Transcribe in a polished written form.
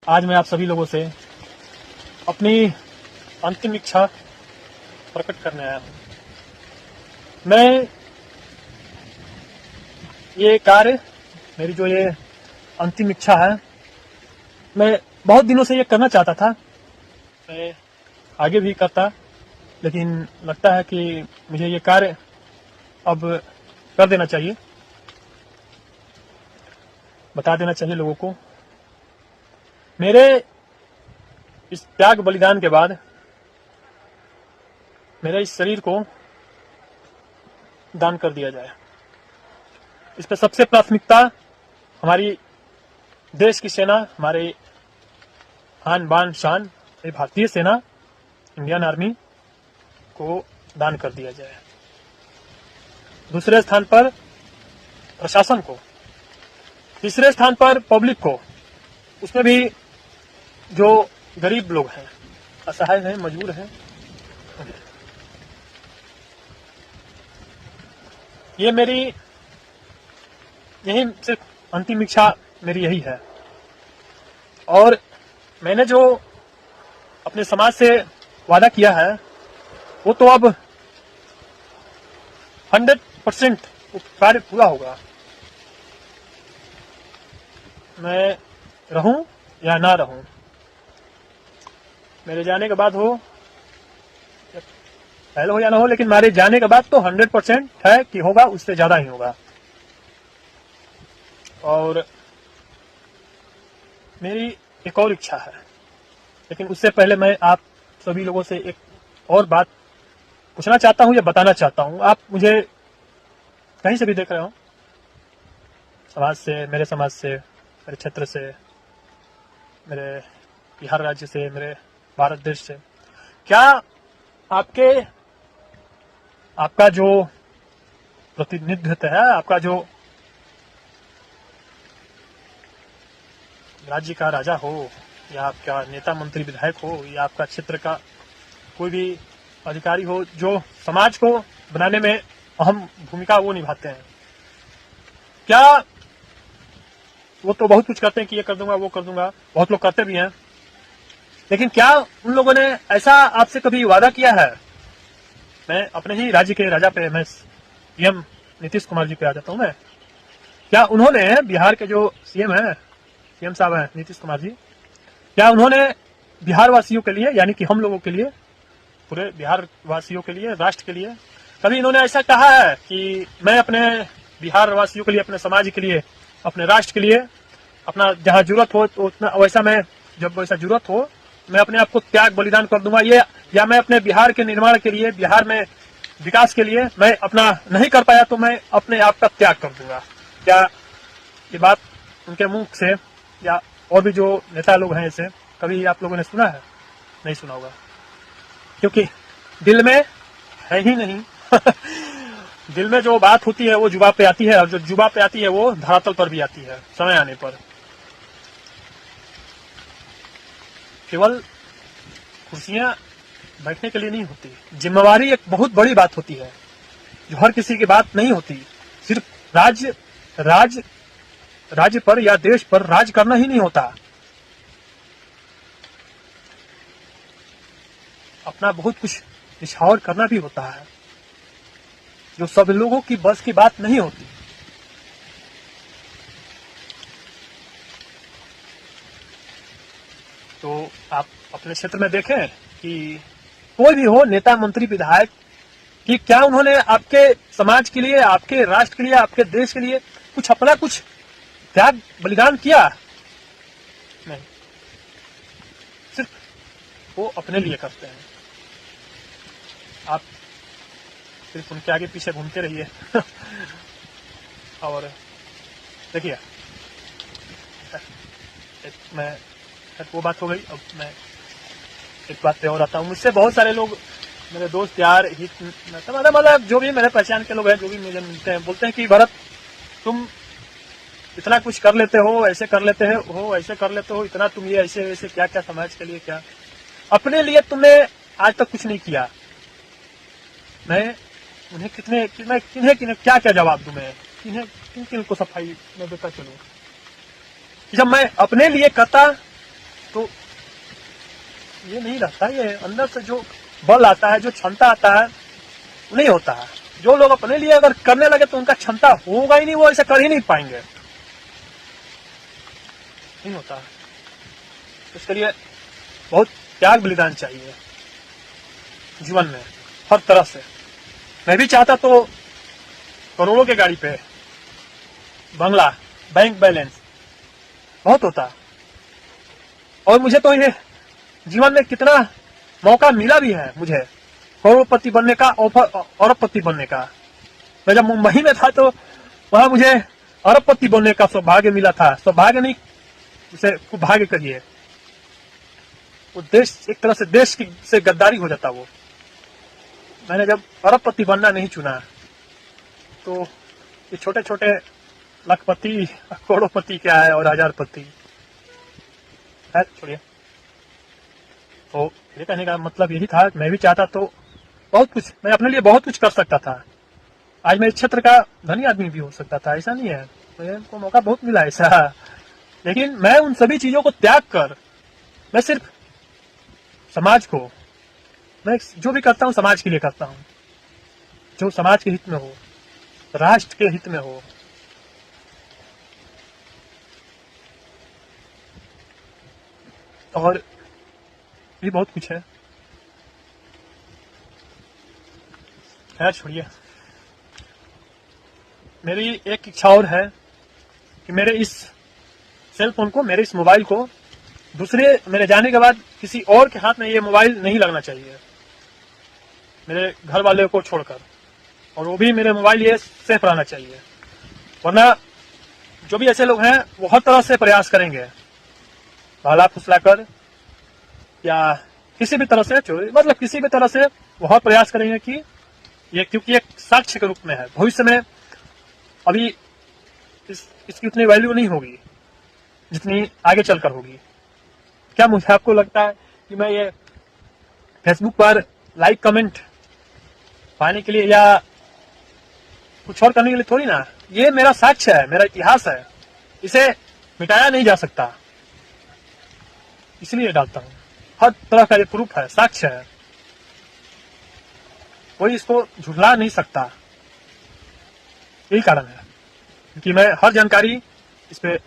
आज मैं आप सभी लोगों से अपनी अंतिम इच्छा प्रकट करने आया हूँ। मैं ये कार्य, मेरी जो ये अंतिम इच्छा है, मैं बहुत दिनों से ये करना चाहता था। मैं आगे भी करता, लेकिन लगता है कि मुझे ये कार्य अब कर देना चाहिए, बता देना चाहिए लोगों को। मेरे इस त्याग बलिदान के बाद मेरे इस शरीर को दान कर दिया जाए। इस पर सबसे प्राथमिकता हमारी देश की सेना, हमारे आन बान शान भारतीय सेना, इंडियन आर्मी को दान कर दिया जाए। दूसरे स्थान पर प्रशासन को, तीसरे स्थान पर पब्लिक को, उसमें भी जो गरीब लोग हैं, असहाय हैं, मजबूर हैं। ये मेरी यही सिर्फ अंतिम इच्छा मेरी यही है। और मैंने जो अपने समाज से वादा किया है वो तो अब 100% कार्य पूरा होगा। मैं रहूं या ना रहूं, मेरे जाने के बाद हो, पहले हो या ना हो, लेकिन मेरे जाने के बाद तो 100% है कि होगा, उससे ज्यादा ही होगा। और मेरी एक और इच्छा है, लेकिन उससे पहले मैं आप सभी लोगों से एक और बात पूछना चाहता हूं या बताना चाहता हूं। आप मुझे कहीं से भी देख रहे हो, समाज से, मेरे समाज से, मेरे क्षेत्र से, मेरे बिहार राज्य से, मेरे भारत देश से, क्या आपका जो प्रतिनिधित्व है, आपका जो राज्य का राजा हो, या आपका नेता मंत्री विधायक हो, या आपका क्षेत्र का कोई भी अधिकारी हो जो समाज को बनाने में अहम भूमिका वो निभाते हैं, क्या वो तो बहुत कुछ करते हैं कि ये कर दूंगा, वो कर दूंगा, बहुत लोग करते भी हैं, लेकिन क्या उन लोगों ने ऐसा आपसे कभी वादा किया है? मैं अपने ही राज्य के राजा पे, मैं सीएम नीतीश कुमार जी पे आ जाता हूं। मैं, क्या उन्होंने, बिहार के जो सीएम है, सीएम साहब हैं नीतीश कुमार जी, क्या उन्होंने बिहार वासियों के लिए, यानी कि हम लोगों के लिए, पूरे बिहार वासियों के लिए, राष्ट्र के लिए, कभी इन्होंने ऐसा कहा है कि मैं अपने बिहार वासियों के लिए, अपने समाज के लिए, अपने राष्ट्र के लिए, अपना जहां जरूरत हो तो उतना वैसा मैं, जब वैसा जरूरत हो, मैं अपने आप को त्याग बलिदान कर दूंगा, ये, या मैं अपने बिहार के निर्माण के लिए, बिहार में विकास के लिए मैं अपना नहीं कर पाया तो मैं अपने आप का त्याग कर दूंगा? क्या ये बात उनके मुंह से, या और भी जो नेता लोग हैं ऐसे, कभी आप लोगों ने सुना है? नहीं सुना होगा, क्योंकि दिल में है ही नहीं। दिल में जो बात होती है वो जुबान पे आती है, और जो जुबान पे आती है वो धरातल पर भी आती है समय आने पर। केवल कुर्सियां बैठने के लिए नहीं होती, जिम्मेवारी एक बहुत बड़ी बात होती है जो हर किसी की बात नहीं होती। सिर्फ राज्य पर या देश पर राज करना ही नहीं होता, अपना बहुत कुछ निछावर करना भी होता है, जो सब लोगों की बस की बात नहीं होती। तो आप अपने क्षेत्र में देखें कि कोई भी हो, नेता मंत्री विधायक, कि क्या उन्होंने आपके समाज के लिए, आपके राष्ट्र के लिए, आपके देश के लिए कुछ अपना कुछ त्याग बलिदान किया? नहीं, सिर्फ वो अपने लिए करते हैं। आप सिर्फ उनके आगे पीछे घूमते रहिए। और देखिए, मैं, वो बात हो गई। अब मैं एक बात पे और आता हूँ। मुझसे बहुत सारे लोग, मेरे दोस्त यार, हित, मतलब जो भी मेरे पहचान के लोग हैं, जो भी मुझे मिलते हैं, बोलते हैं कि भरत, तुम इतना कुछ कर लेते हो, ऐसे कर लेते हो, ऐसे कर लेते हो, इतना तुम ये ऐसे वैसे, क्या क्या समाज के लिए, क्या अपने लिए तुमने आज तक कुछ नहीं किया। मैं उन्हें किन्हें क्या क्या जवाब दूं? मैं किन किन को सफाई में देता चलूं? जब मैं अपने लिए करता तो ये नहीं रहता, ये अंदर से जो बल आता है, जो क्षमता आता है, नहीं होता है। जो लोग अपने लिए अगर करने लगे तो उनका क्षमता होगा ही नहीं, वो ऐसा कर ही नहीं पाएंगे, नहीं होता। इसके लिए बहुत त्याग बलिदान चाहिए जीवन में, हर तरह से। मैं भी चाहता तो करोड़ों के गाड़ी पे, बंगला, बैंक बैलेंस बहुत होता, और मुझे तो ये जीवन में कितना मौका मिला भी है मुझे करोड़पति बनने का, अरबपति बनने का। मैं जब मुंबई में था तो वहां मुझे अरबपति बनने का सौभाग्य मिला था। सौभाग्य नहीं, उसे खूब भाग्य करिए। वो देश, एक तरह से देश की से गद्दारी हो जाता वो। मैंने जब अरबपति बनना नहीं चुना तो ये छोटे छोटे लखपति, करोड़पति क्या है, और हजारपति है। छोड़िए, तो मेरे कहने का मतलब यही था, मैं भी चाहता तो बहुत कुछ, मैं अपने लिए बहुत कुछ कर सकता था। आज मैं इस क्षेत्र का धनी आदमी भी हो सकता था, ऐसा नहीं है, मेरे को मौका बहुत मिला ऐसा। लेकिन मैं उन सभी चीजों को त्याग कर, मैं सिर्फ समाज को, मैं जो भी करता हूँ समाज के लिए करता हूँ, जो समाज के हित में हो, राष्ट्र के हित में हो। और भी बहुत कुछ है, खैर छोड़िए। मेरी एक इच्छा और है कि मेरे इस सेल फोन को, मेरे इस मोबाइल को दूसरे, मेरे जाने के बाद किसी और के हाथ में ये मोबाइल नहीं लगना चाहिए, मेरे घर वाले को छोड़कर, और वो भी मेरे मोबाइल ये सेफ रहना चाहिए। वरना जो भी ऐसे लोग हैं वो हर तरह से प्रयास करेंगे, भाला फुसलाकर या किसी भी तरह से चोरी, मतलब किसी भी तरह से वो हर प्रयास करेंगे कि ये, क्योंकि एक साक्ष्य के रूप में है, भविष्य में अभी इसकी उतनी वैल्यू नहीं होगी जितनी आगे चलकर होगी। क्या मुझे आपको लगता है कि मैं ये फेसबुक पर लाइक कमेंट पाने के लिए या कुछ और करने के लिए थोड़ी ना, ये मेरा साक्ष्य है, मेरा इतिहास है, इसे मिटाया नहीं जा सकता, इसलिए डालता हूं। हर तरह का ये प्रूफ है, साक्ष्य है, कोई इसको झुठला नहीं सकता। यही कारण है क्योंकि मैं हर जानकारी इस पे